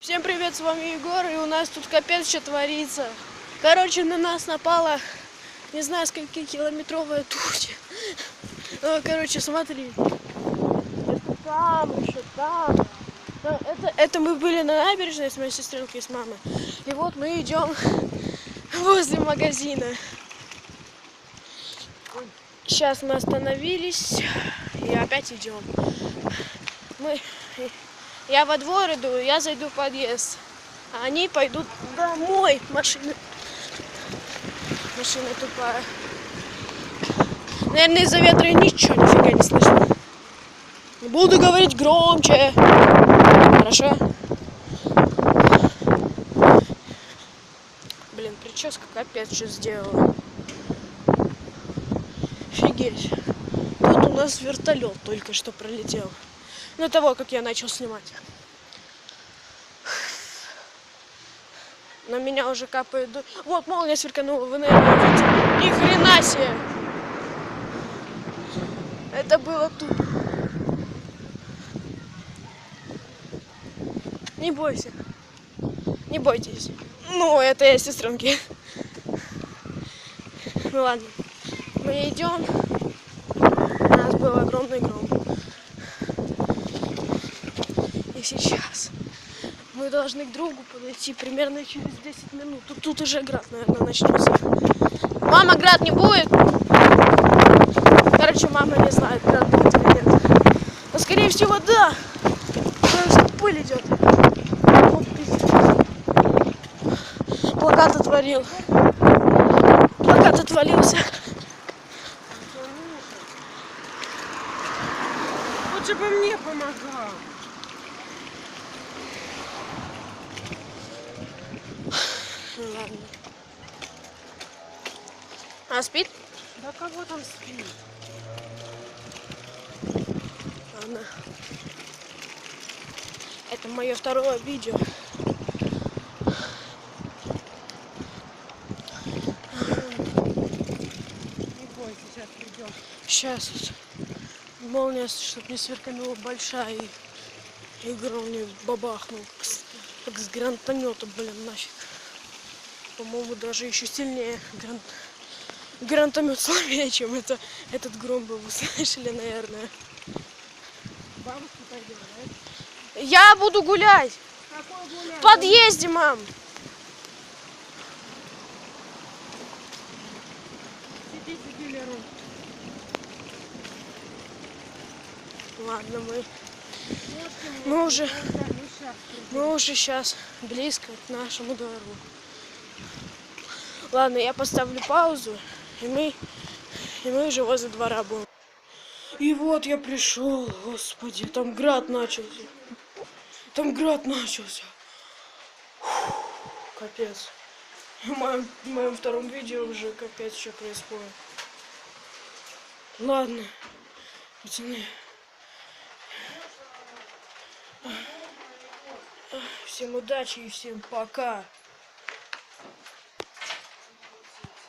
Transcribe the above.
Всем привет, с вами Егор, и у нас тут капец что творится. Короче, на нас напала, не знаю, скольки километровая туча. Короче, смотри. Это там, еще там. Это мы были на набережной с моей сестренкой и с мамой. И вот мы идем возле магазина. Сейчас мы остановились и опять идем. Я во двор иду, я зайду в подъезд. А они пойдут домой. Машина тупая. Наверное, из-за ветра ничего нифига не слышно. Буду говорить громче. Хорошо? Блин, прическа капец что сделала. Офигеть. Тут у нас вертолет только что пролетел. До того, как я начал снимать. На меня уже капает дождь. Вот, молния сверканула, вы, наверное, видите. Ни хрена себе! Это было тупо. Не бойся. Не бойтесь. Ну, это я сестренки. Ну ладно. Мы идем. У нас был огромный гром. И сейчас мы должны к другу подойти примерно через 10 минут. Тут уже град, наверное, начнется. Мама, град не будет? Короче, мама не знает, град будет или нет. Но, скорее всего, да. Потому что пыль идет. Вот, плакат отвалил. Плакат отвалился. Лучше бы мне помогал. Ладно. А спит? Да кого там спит? Ладно. Это мое второе видео. Не бойся, сейчас придем. Сейчас молния, чтобы не сверканула большая, и гром не бабахнул, как с гранатомета, блин, нафиг. По-моему, даже еще сильнее гранатомет слабее, чем этот гром был. Вы слышали, наверное. Бабушка пойдем, да? Я буду гулять. Какой гулять? В подъезде, мам. Сиди, Леру. Ладно, мы уже сейчас близко к нашему двору. Ладно, я поставлю паузу, и мы уже возле двора будем. И вот я пришел, господи, там град начался. Фух, капец. В моем втором видео уже капец что происходит. Ладно, пацаны. Всем удачи и всем пока.